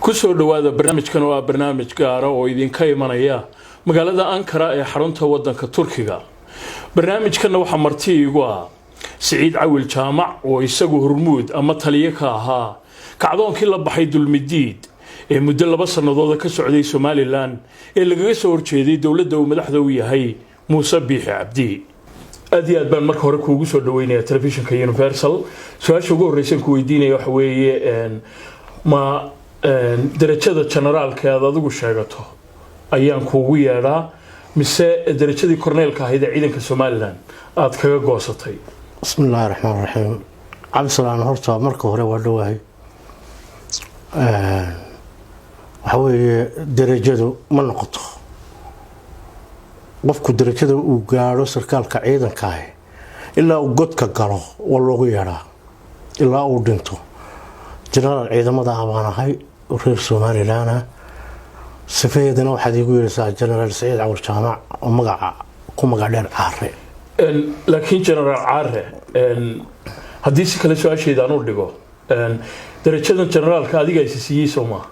kusoo dhawaada barnaamijkan waa barnaamij gaara oo idinka imanaya magaalada Ankara ee xarunta wadanka Turkiga. barnaamijkan waxa marti igu ah Saciid Cawil Jaamac oo isagu hormuud ama taliye ka ahaa kacdoonkii la baxay dulmidiid ee muddo 2 sanadood ka socday Somaliland ee lagaga soo horjeeday dawladda uu madaxda u yahay Muuse Biixi Cabdi. aad baan marka hore kuugu soo dhaweynaya telefishinka Universal. su'aasha ugu horeysan ku weydiinaya waxa weeye ma darajada generaalka aad adigu sheegato ayaan kuugu yeedhaa mise darajadii korneelka ahayd ee ciidanka Somaliland aad kaga goosatay? bismillaahir rahmaanir rahiim. cabdisalaan horta marka hore waa dhawahay waxa weeye darajadu ma noqoto qofku darajada uu gaaro sarkaalka ciidanka ah ilaa uu godka galo oo loogu yeedhaa ilaa uu dhinto. jenaraal ciidamada abaanahay reer Somaliland safeeyadana waxaad igu yeeraysaa jenaraal Saciid Cawil Jaamac oo magaca ku magac dheer Caare. laakiin jenaraal Caare haddii si kale su'aasheeda aan u dhigo darajada generaalka adiga ay siiyay Soomaa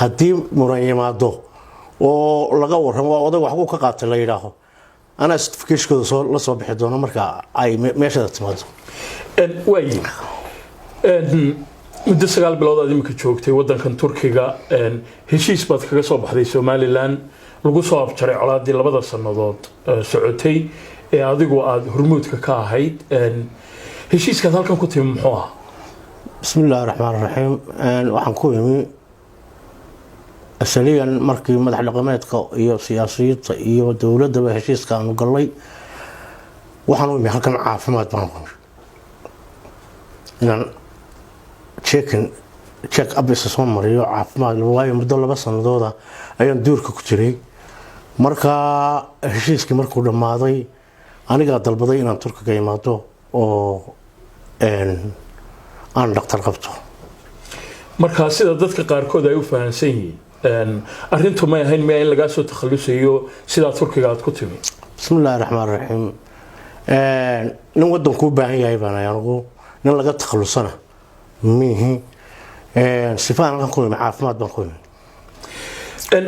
haddii muran yimaado oo laga warramo oday wax ku ka qaatay la yiraahdo ana certification-kooda soo la soo bixi doono marka ay meesha timaado. way muddo 9 bilood aad imika joogtay wadankan Turkiga heshiis baad kaga soo baxday Somaliland lagu soo afjaray colaadii 2 sanadood socotay ee adigu aad hormuudka ka ahayd. heshiiskaas halkan ku timi muxuu ahaa? bismillaahir rahmaanir rahiim. waxaan ku yimi asaliyan markii madax dhaqameedka iyo siyaasiyiinta iyo dawladda heshiiska aanu galay waxaan u imi halkan caafimaad baan ku inaan check up soo mariyo caafimaad waayo muddo 2 sanadood ayaan duurka ku jiray. marka heshiiskii markuu dhamaaday aniga dalbaday inaan Turkiga imaado oo aan dhaqtar qabto. marka sida dadka qaarkood ay u fahansan yihiin arrintu ma ahayn in laga soo takhalusayo sida Turkiga aad ku timi. bismillaahir rahmaanir rahiim. nin wadanku u baahan yahay baan anigu nin laga takhalusana mihi sifaan kan ku caafimaad baan ku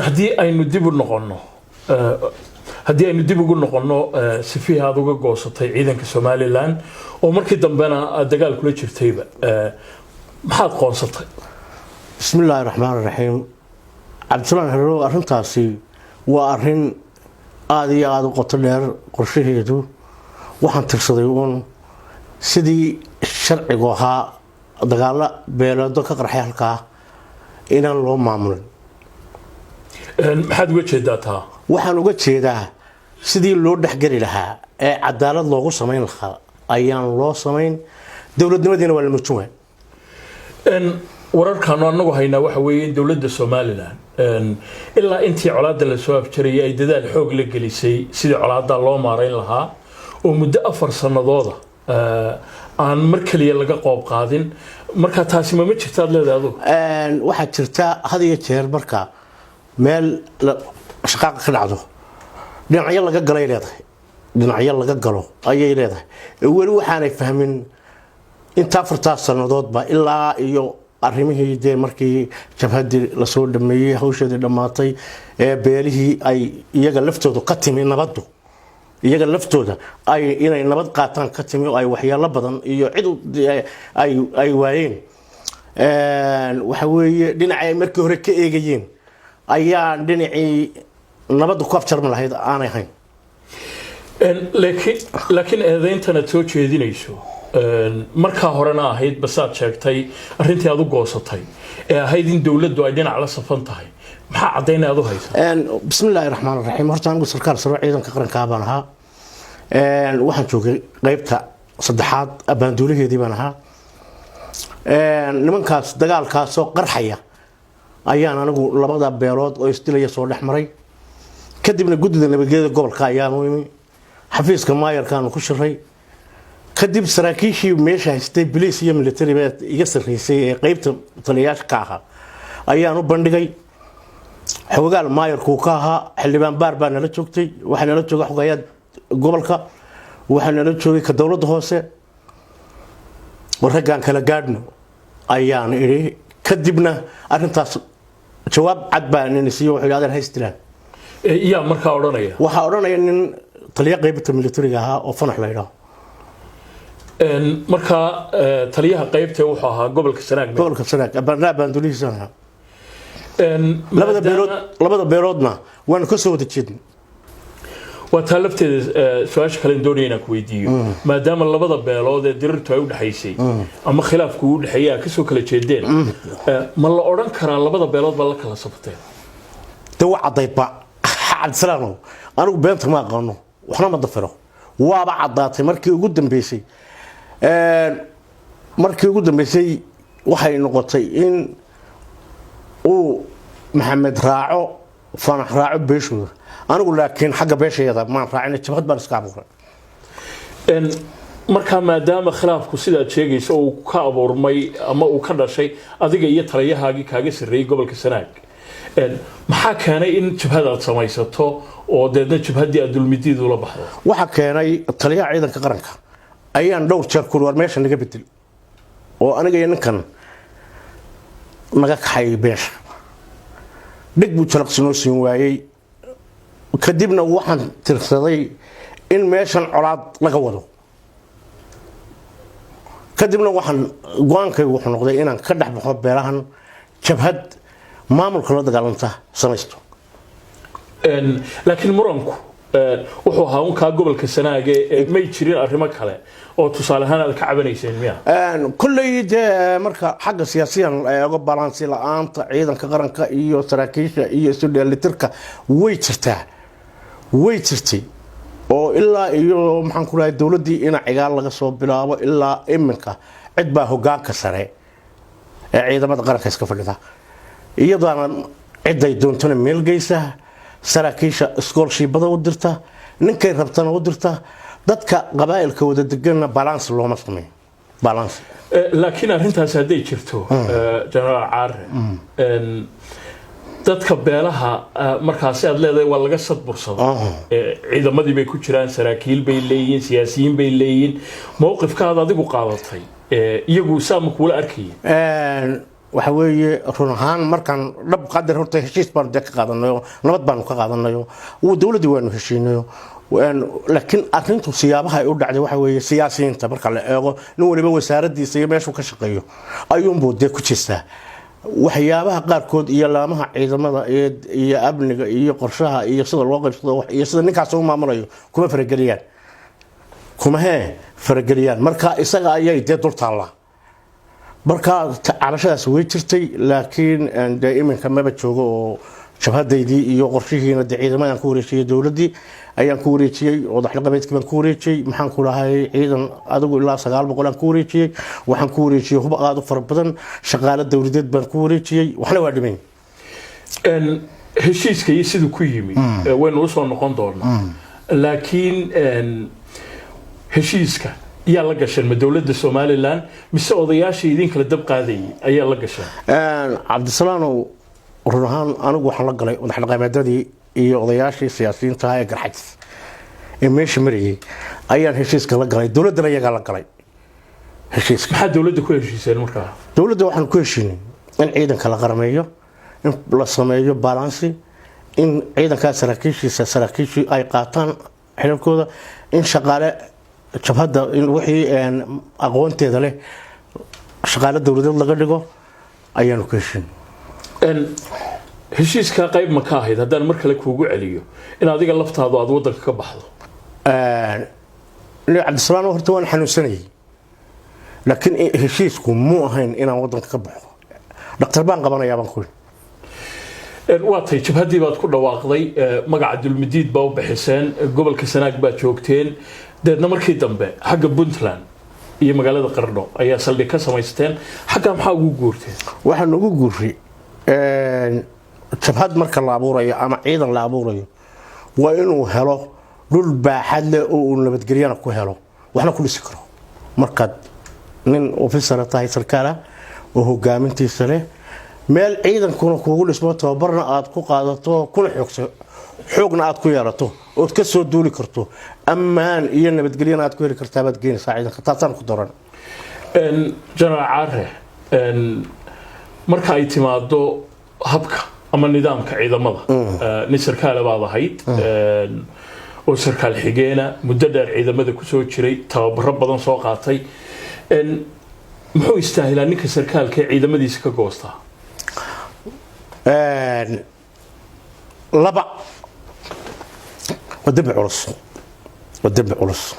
haddii aynu dib ugu noqono sifihi aad uga goosatay ciidanka Somaliland oo markii dambena dagaal kula jirtayba maxaad qoonsatay? bismillaahir rahmaanir rahiim. cabdisalaan hero arrintaasi waa arrin aad iyo aad u qoto dheer qorshaheedu waxaan tirsaday uun sidii sharcigu ahaa dagaala beeleedo ka qarxay halkaa inaan loo maamulin. maxaad uga jeedaa taa? waxaan uga jeedaa sidii loo dhaxgali lahaa ee cadaalad loogu samayn lahaa ayaan loo samayn dawladnimadiina waa la mujumay. wararkan anagu haynaa waxa weeye in dawladda Somaliland ilaa intii colaadda la soo afjarayay ay dadaal xoog la gelisay sidii colaadda loo maareyn lahaa oo muddo 4 sanadood aan mar kaliya laga qoob qaadin. marka taasi ma jirtaa leedahay? waxa jirta had iyo jeer marka meel shaqaaqa ka dhacdo dhinacyo laga galay leedahay dhinacyo laga galo ayay leedahay. weli waxaanay fahmin inta 4 sanadood ba ilaa iyo arrimihii de markii jabhadii la soo dhameeyay hawsheedii dhamaatay ee beelihii ay iyaga laftooda ka timi nabaddu iyaga laftooda ay inay nabad qaataan ka timi oo ay waxyaalo badan iyo cid ay waayeen waxa weeye dhinacay markii hore ka eegayeen ayaa dhinacii nabaddu ku afjarmi lahayd aanay ahayn. laakiin eedeyntan aad soo jeedinayso marka horena ahayd basaad sheegtay arrintii aad u goosatay ee ahayd in dawladdu ay dhinac la safan tahay maxaa cadeynay aad u haysaa? bismillaahir rahmaanir rahiim. horta anigu sarkaal sare ciidanka qaranka baan ahaa. waxaan joogay qaybta 3aad abaanduulaheedii baan ahaa. nimankaas dagaalkaas soo qarxaya ayaan anigu labada beelood oo isdilaya soo dhaxmaray kadibna guddiga nabadgelyada gobolka ayaan u imi xafiiska maayarkaan ku shiray kadib saraakiishii meesha haystay police iyo military baa iga sarreysay ee qaybta taliyaasha ka ahaa ayaan u bandhigay xogaal maayarku ka ahaa xildhibaan baar baa nala joogtay waxa nala joogay xogayaad gobolka waxa nala joogay ka dawladda hoose warragaan kala gaadhno ayaan iri kadibna arintaas jawaab cad baan inisiyo wuxuu yiraahdaa haystilaan yaa markaa odhanaya waxa odhanaya nin taliya qaybta militariga ahaa oo Fanax la yiraahdo markaa taliyaha qaybta wuxuu ahaa gobolka Sanaag bandulihiisa labada beeroodna waan ka soo wada jeedin waa lafteeda su'aasha kale doonayna ku weydiiyo maadaama labada beelood ee dirirtu ay u dhaxaysay ama khilaafku u dhaxeeyaa ka soo kala jeedeen ma la oran karaa labada beelood ba la kala sabtay tawa cadayba Cabdisalaam anigu beenta ma aqaano waxna ma dafiro waaba cadaatay markii ugu dambeysay waxay noqotay in uu Maxamed raaco Fanax raaco beeshooda anigu laakiin xagga beesheeda ma raacin jabhad baan iska abuuray marka maadaama khilaafku sida sheegayso uu ka abuurmay ama uu ka dhashay adiga iyo taliyahaagii kaaga sareeyay gobolka Sanaag maxaa keenay in jabhadaad samaysato oo deedna jabhadii adulmidiidu la baxdo waxa keenay taliyaha ciidanka qaranka ayaan dhowr jeer ku war meesha naga bedel oo aniga iyo ninkan naga kaxay beesha dhig buu jalaqsino siin waayay kadibna waxaan tirsaday in meeshan colaad laga wado kadibna waxaan go'aankay wuxuu noqday inaan ka dhex baxo beelahan jabhad maamulka la dagaalanta samaysto laakiin muranku wuxuu ahaa un ka gobolka Sanaag ee may jirin arrimo kale oo tusaale ahaan aad ka cabanayseen miya kulli marka xagga siyaasiyan ay balance la'aanta ciidanka qaranka iyo saraakiisha iyo isu dheelitirka way jirtay oo ilaa iyo maxaan ku leeyahay dawladii in cigaal laga soo bilaabo ilaa iminka cid baa hoggaanka sare ee ciidamada qaranka iska fadhida iyadana ciday doontana meel geysa saraakiisha scholarshipbada u dirta ninkay rabtana u dirta dadka qabaa'ilka wada deganna balance looma sameeyo balance laakiin arrintaas haday jirto General Caare dadka beelaha markaas aad leedahay waa laga sadbursado ciidamadii bay ku jiraan saraakiil bay leeyihiin siyaasiyiin bay leeyihiin mowqifkaada adigu qaadatay iyagu saam kula arkayeen waxa weeye run ahaan markaan dhab qadar horta heshiis baan ka qaadanayo nabad baan ka qaadanayo oo dawladdu waanu heshiinayo laakiin arrintu siyaabaha ay u dhacday waxa weeye siyaasiyiinta marka la eego nin waliba wasaaradiisa iyo meeshu ka shaqeeyo ayuun buu ku jeestaa waxyaabaha qaarkood iyo laamaha ciidamada iyo amniga iyo qorshaha iyo sida loo qaybsado iyo sida ninkaas uu maamulayo kuma farageliyaan marka isaga ayay dul taallaa marka cabashadaas way jirtay laakiin iminka maba joogo oo jabhadeydii iyo qorshihiina ciidamadan ku wareejiyay dawladii ayaan ku wareejiyay oo daxlaqabeedkii baan ku wareejiyay maxaan ku lahay ciidan adigu ilaa 900 aan ku wareejiyay waxaan ku wareejiyay hub aad u fara badan shaqaale dawladeed baan ku wareejiyay waxna waa dhimay heshiiska iyo sidoo ku yimi waynu soo noqon doonaa laakiin heshiiska yaa la gashan ma dawladda Soomaaliland mise odayaasha idin kala dab qaadayay ayaa la gashan Cabdisalaam ruuhan anigu waxaan la galay daxlaqabeedadii iyo odayaashii siyaasiyiinta ee garxajis ee meesha marayay ayaan heshiiska la galay dawladda iyaga la galay heshiiska maxaa dawladda ku heshiiseen markaa dawladda waxaan ku heshiinay in ciidanka la qarameeyo in la sameeyo balance in ciidanka saraakiisha ay qaataan xilkooda in shaqaale jabhada in wixii aqoonteeda leh shaqaale dawladeed laga dhigo ayaanu ka heshiin heshiiska qayb ma ka ahayd haddaan mar kale kuugu celiyo in adiga laftaadu aad wadanka ka baxdo Cabdisalaam horta waan xanuunsanay laakiin heshiisku muu ahayn inaan wadanka ka baxo dhaqtar baan qabanayaa baan ku waatay jabhadii baad ku dhawaaqday magaca dulmidiid baa u bixiseen gobolka Sanaag baa joogteen deedna markii dambe xagga Puntland iyo magaalada Qardho ayaa saldhig ka samaysteen xagga maxaa ugu guurteen waxaan ugu guuray jabhad marka la abuurayo ama ciidan la abuurayo waa inuu helo dhul baaxad leh oo uu nabadgelyo ku helo waxna ku dhisi karo marka nin officer tahay sarkaal oo hogaamintiisa leh meel ciidankuna kuugu dhismo tababarna aad ku qaadato kuna xoogna aad ku yeelato oo ka soo duuli karto ammaan iyo nabadgelyo aad ku heli kartaa baad geynaysaa ciidanka taasaan ku daran General Caare marka ay timaado habka ama nidaamka ciidamada nin sarkaal baad ahayd oo sarkaal xigeena muddo dheer ciidamada ku soo jiray tababaro badan soo qaatay muxuu istaahilaa ninka sarkaalka ciidamadiisa ka goostaa laba wadambi culus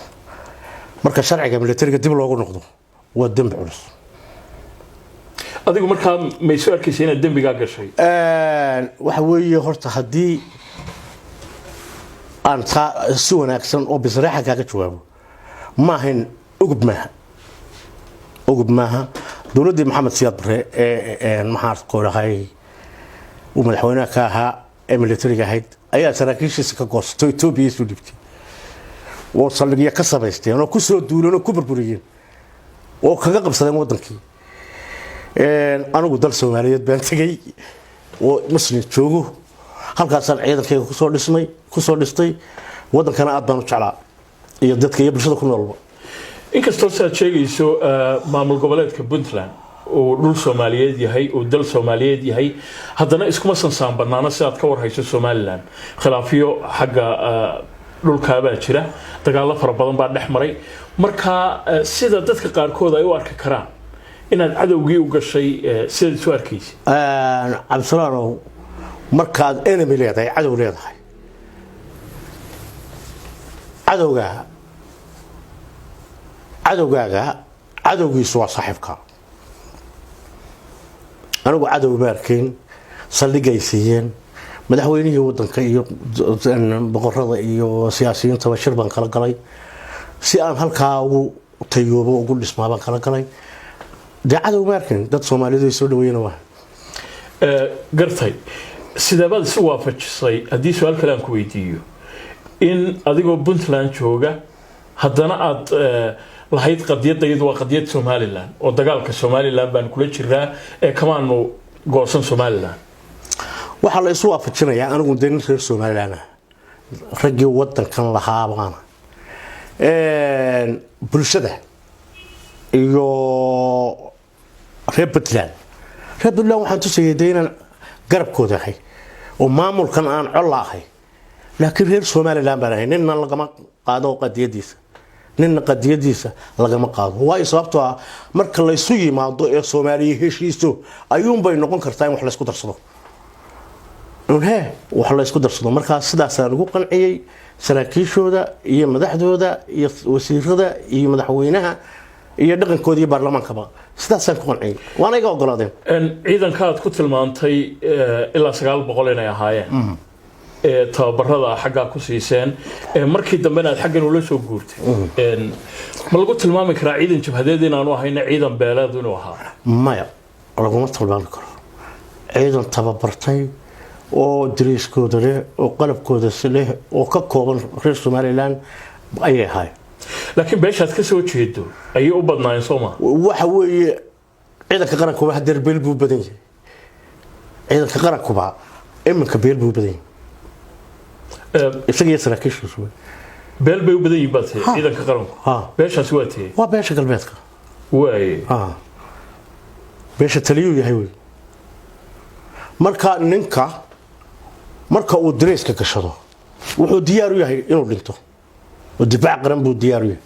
marka sharciga militariga dib loogu noqdo waa dambi culus adigu markaa may soo arkaysaa inaad dambigaa gashay waxa weeye horta haddii aan si wanaagsan oo bisraaxa kaaga jawaabo maahan ugub maaha dowladdii maxamed siyaad bare maxaa qorahay uu madaxweynaha ka ahaa ee militariga ahayd ayaa saraakiishiisa ka goostay Itoobiya isu dhibtay oo saldhigyo ka samaysteen oo ku soo duuleen oo ku burburiyeen oo kaga qabsadeen wadankii anigu dal Soomaaliyeed baan tagay oo muslim joogo halkaas ciidankayga ku soo dhistay wadankana aad baan u jeclaa iyo dadka iyo bulshada ku noolba inkastoo aad sheegayso maamul goboleedka Puntland oo dhul Soomaaliyeed yahay oo dal Soomaaliyeed yahay haddana iskuma sansaan banaana si aad ka warhayso Somaliland khilaafiyo xagga dhulka baa jira dagaalo fara badan baa dhex maray marka sida dadka qaarkood ay u arki karaan inaad cadawgii u gashay sida soo arkaysi Cabdisalaam markaad enemy leedahay cadow leedahay cadowgiisu waa saaxiibka anigu cadow baarkeen saldhigay siiyeen madaxweynihii wadanka iyo boqorada iyo siyaasiyiinta bashir baan kala galay si aan halkaa ugu tayoobo ugu dhismaa baan kala galay cadow baarkeen dad Soomaaliyeed soo dhaweeyna waa gartay sidabaad isu waafajisay haddii su'aal kale aan ku weydiiyo in adigoo Puntland jooga haddana aad lahayd qadiyadaydu waa qadiyad Somaliland oo dagaalka Somaliland baan kula jiraa ee kamaanu goosan Somaliland waxa la isu waafajinayaa anigu deegan reer Somaliland ragii wadankan lahaa baan bulshada iyo reer Puntland waxaan tusayay deegan garabkooda ahay oo maamulkan aan colahay laakiin reer Somaliland baan ahay ninna lagama qaado qadiyadiisa lagama qaado way sababtoo ah marka la isu yimaado ee Soomaaliya heshiiso ayuun bay noqon kartaa in wax la isku darsado wax la isku darsado marka sidaas aan ugu qanciyay saraakiishooda iyo madaxdooda iyo wasiirada iyo madaxweynaha iyo dhaqankooda iyo baarlamaankaba sidaas aan ku qanciyay waana iga ogolaadeen ciidanka aad ku tilmaantay ilaa 900 inay ahaayeen tababarada xagga ku siiseen markii dambe aad xaggan ula soo guurtay ma lagu tilmaami karaa ciidan jabhadeed inaanu ahayna ciidan beeleed inuu ahaa maya laguma tilmaami karo ciidan tababartay oo diriiskooda leh oo qalabkooda leh oo ka kooban reer Somaliland ayay ahay laakiin beeshaad ka soo jeedo ayay u badnaayeen Soomaa waxa weeye ciidanka qaranku waa hadeer beel buu badan yahay ciidanka qaranku baa iminka beel buu badan yahay isaga saraakiishu beel bay u badan yihiin baad ciidanka qaranku beeshaas waa tii waa beesha galbeedka way beesha taliyu yahay way marka ninka marka uu diriiska gashado wuxuu diyaar u yahay inuu dhinto oo difaac qaran buu diyaar u yahay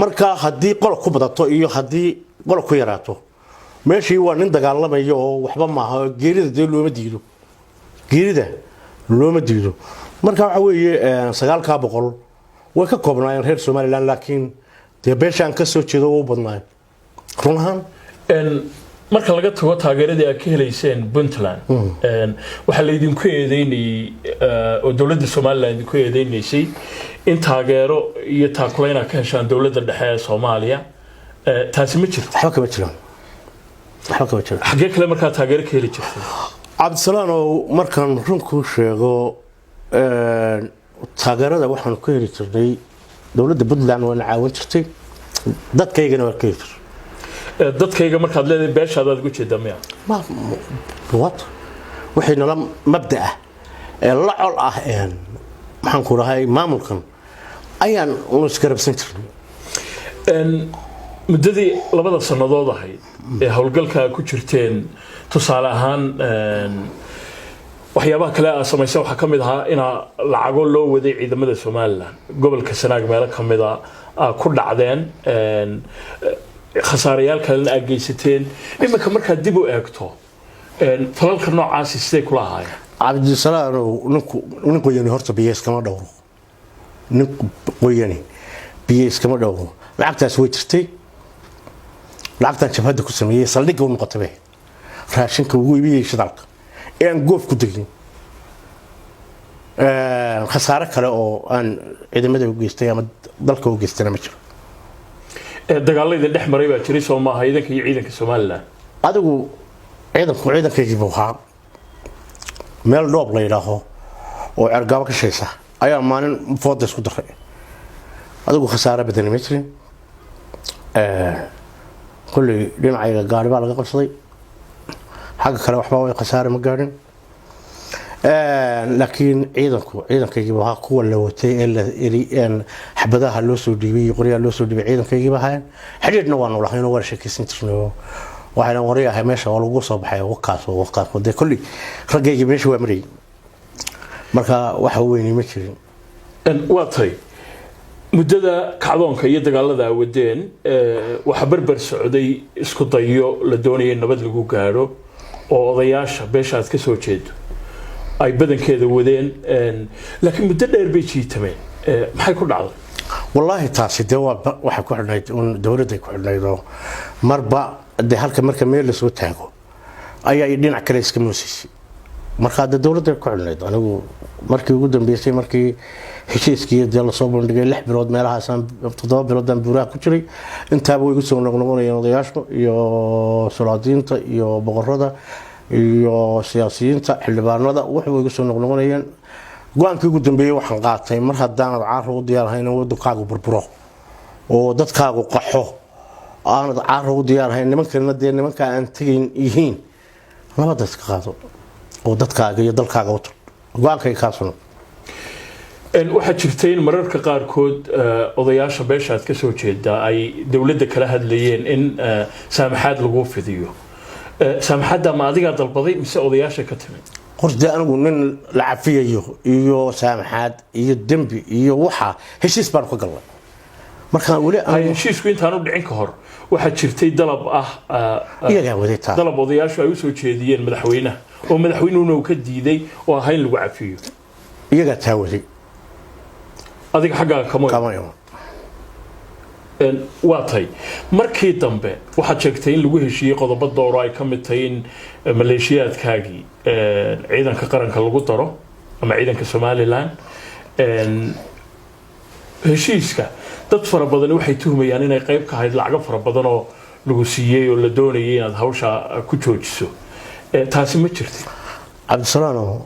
marka haddii qol ku badato iyo haddii qol ku yaraato meeshii waa nin dagaalamayo oo waxba maaha geerida looma diido marka waxa weeye 900 way ka koobnaayeen reer Somaliland laakiin beeshaan ka soo jeedo oo badnaayeen runahan marka laga tago taageeradii ay ka helayseen Puntland waxa la idinku eedeynay oo dawladda Soomaaliland idinku eedeynaysay in taageero iyo taakulayna ka heshaan dawladda dhexe ee Soomaaliya taasi ma jirto waxba kama jiraan xagee kale marka taageero ka heli jirtay Cabdisalaam markaan runku sheego taageerada waxaan ku heli jirnay dawladda Puntland waa caawin jirtay dadkaygana waa ka heli jirtay dadkayga markaad leedahay beeshaad ugu jeedamaya waxay nala mabda ah ee la col ah maxaan ku rahay maamulkan ayaan u iskarabsan jirnay muddadii 2 sanadood ahayd howlgalka ku jirteen tusaale ahaan waxyaabaha kale aad samaysay waxaa ka mid ahaa inaa lacago loo waday ciidamada Somaliland gobolka Sanaag meelo ka mid ah ku dhacdeen khasaarayaal kalena aad geysateen iminka markaad dib u eegto falalka noocaasi sidee kula ahaayeen cabdisalaam ninku qoyani horta biyees kama dhowro ninku qoyani biyees kama dhowro lacagtaas way jirtay lacagtan jabhada ku sameeyay saldhigga uu noqotay raashinka ugu iibiyay shidalka aan goof ku degin khasaare kale oo aan ciidamada u geystay ama dalka u geystay ma jiro dagaaladii dhex maray baa jiray Soomaaliya ciidanka iyo ciidanka Somaliland adigu ciidankaygii buu ahaa meel dhoob la yidhaaho oo cergaabo ka shaysa ayaa maalin fooda isku daray adigu khasaare badan ma jirin kulli dhinacayga gaari baa laga qabsaday xagga kale waxba way khasaare ma gaarin laakiin ciidankaygii baa kuwa la watay ee xabadaha loo soo dhiibay qoryaha loo soo dhiibay ciidankaygii baa hayeen xiriirna waa noo lahayn oo wada sheekaysan jirnay waxaan wariyahay meesha waa lagu soo baxay waqaas wada kulli ragayga meesha waa maray marka waxa weyn ma jirin waa tay muddada kacdoonka iyo dagaalada wadeen waxa barbar socday isku dayo la doonayay nabad lagu gaaro oo odayaasha beeshaad ka soo jeedo ay badankeeda wadeen laakiin muddo dheer bay jiitameen maxay ku dhacday wallahi taasi waxa ku xidhnayd dawladda ku xidhnayd marba halka marka meel la soo taago ayaa dhinac kale iska moosisay marka dawladda ku xidhnayd anigu markii ugu dambeysay markii heshiiskii la soo bandhigay 6 bilood meelahaas 7 bilood buuraha ku jiray intaaba way igu soo noqnoqonayeen odayaashu iyo sulaadiinta iyo boqorada iyo siyaasiyiinta xildhibaanada waxay igu soo noqnoqonayeen go'aankii ugu dambeeyay waxaan qaatay mar haddaan caaro u diyaarhayn waddankaagu burburo oo dadkaagu qaxo aan caaro u diyaarhayn nimanka aan tagayn yihiin nabadda iska qaado oo dadkaaga iyo dalkaaga u tur go'aankay ka soo waxaa jirtay in mararka qaarkood odayaasha beeshaad ka soo jeeda ay dawladda kala hadlayeen in saamaxaad lagu fidiyo saamaxaadda ma adiga dalbaday mise odayaasha ka timid qorda anigu nin la cafiyayo iyo saamaxaad iyo dambi iyo waxa heshiis baan ku galnay marka wali ay heshiisku intaan u dhicin ka hor waxaa jirtay dalab iyaga wadayta dalab odayaashu ay u soo jeediyeen madaxweynaha oo madaxweynuhu uu ka diiday oo ahayn lagu cafiyo iyaga taawaday adiga xagga kama waa tay markii dambe waxaad sheegtay in lagu heshiiyey qodobo door ay ka mid tahay in maleeshiyaadkaagii ciidanka qaranka lagu daro ama ciidanka Somaliland heshiiska dad fara badan waxay tuhmayaan inay qayb ka ahayd lacag fara badan oo lagu siiyay oo la doonayay inaad hawsha ku joojiso taasi ma jirtay cabdisalaam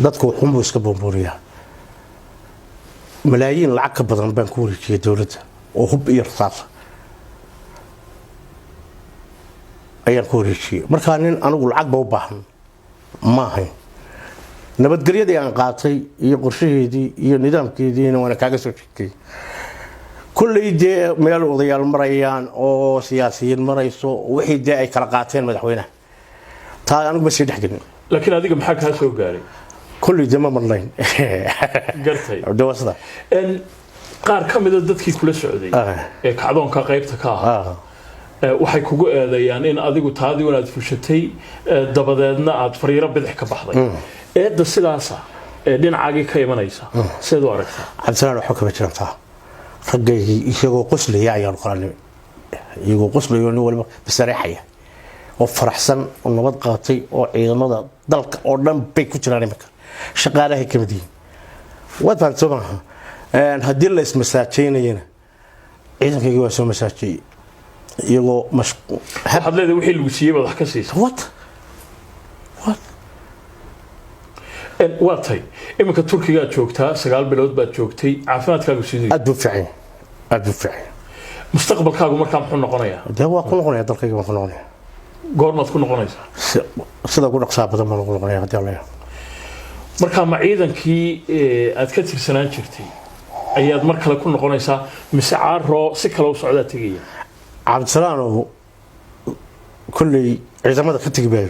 dadku xumbu iska bomboriya malaayiin lacag ka badan baan ku wareejiyay dawladda oo hub iyo rasaas ayaan ku wareejiyay marka nin anigu lacag ba u baahan ma ahayn nabadgelyadii aan qaatay iyo qorshaheedii iyo nidaamkeediina waan kaaga soo sheegay kulli meel odayaal marayaan oo siyaasiyiin marayso wixii ay kala qaateen madaxweynaha taa anigu ma sii dhaxgelin laakiin adiga maxaa ka soo gaaray kulli ma marnayn gartay dawasada qaar ka mid ah dadkii kula socday ee kacdoonka qaybta ka ah waxay kugu eedeeyaan in adigu taadii wanaad fushatay dabadeedna aad fariiro bidix ka baxday eedda sidaas dhinacaagii ka imanaysa sidoo aragtaa cabdisalaam waxa ka jirta ragaygi isagoo qoslaya ayaan qoranay iyagoo qoslayo nin walba bisariixaya oo faraxsan oo nabad qaatay oo ciidamada dalka oo dhan bay ku jiraan imika shaqaalaha ka mid yihiin wadaan soomaha haddii la ismasaajeynayna ciidankayga waa soo masaajay iyagoo waxaad leedahay wixii lagu siiyay baad wax ka siisay what waa tay iminka Turkiga joogtaa 9 bilood baad joogtay caafimaadkaagu sidii aad buu fiican mustaqbalkaagu markaa muxuu noqonayaa waa ku noqonayaa dalkayga waa ku noqonayaa goormaad ku noqonaysaa sida ku dhaqsaa badan baan ku noqonayaa hadii Allah marka ma ciidankii aad ka tirsanaan jirtay ayaad mar kale ku noqonaysaa mise caaro si kale u socdaa tagaya cabdisalaam كل عزمة فتك بايو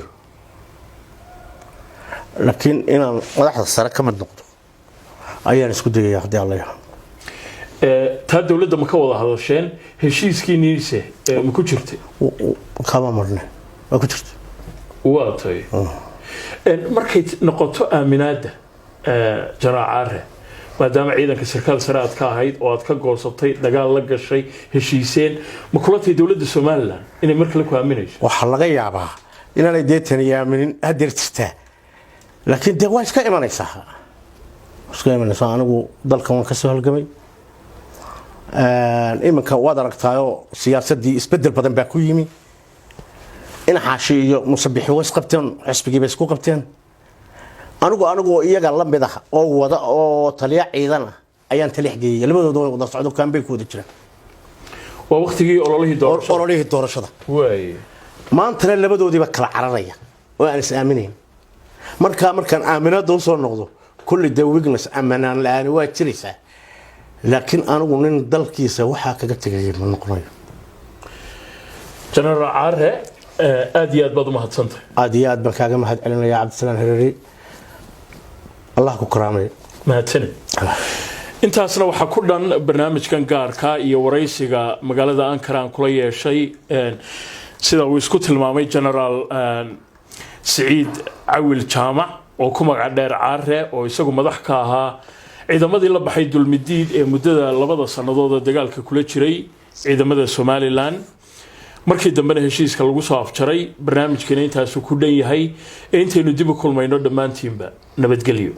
لكن أنا مدحت السرعة كم النقطة أيان اسكت يا أخدي الله يرحمه taa dawladda ma ka wada hadasheen heshiiskiiniise ma ku jirtay kama marne ma ku jirtay waa tay markay noqoto aaminaada jaraacare maadaama ciidanka sarkaal sare aad ka ahayd oo aad ka goosatay dagaal la gashay heshiiseen ma kula tay dawladda Soomaaliland inay markale ku aaminayso waxa laga yaabaa inaanay deetan yaaminin hadirtistaa laakiin de waa iska imanaysaa anigu dalkan waan ka soo halgamay imanka waad aragtaayo siyaasadii isbedel badan baa ku yimi in xaashi iyo musabixi way qabteen xisbigiiba isku qabteen anigu iyaga la mid ah oo wada oo taliya ciidan ah ayaan talix geeyay labadooda way wada socdo kaambay ku wada jiraan waa waqtigii ololihii doorashada way maanta labadoodiiba kala cararaya oo aan is aaminayn markaan aaminada soo noqdo kulli the weakness amanaan la'aan waa jiraysaa laakiin anigu nin dalkiisa waxa kaga tagay ma noqonayo General Arre aad iyo aad baad u mahadsantahay aad iyo aad baan kaaga mahad celinaya Cabdisalaan Hareeri Allah ku karaamay mahadsan intaasna waxa ku dhan barnaamijkan gaarka iyo waraysiga magaalada Ankara aan kula yeeshay sida uu isku tilmaamay General Saciid Cawil Jaamac oo ku magac dheer Arre oo isagu madax ka ahaa ciidamadii la baxay dulmidiid ee muddada 2 sanadood dagaalka kula jiray ciidamada Somaliland markii dambena heshiiska lagu soo afjaray barnaamijkeena intaas ku dhan yahay intaynu dib u kulmayno dhamaantiinba nabadgelyo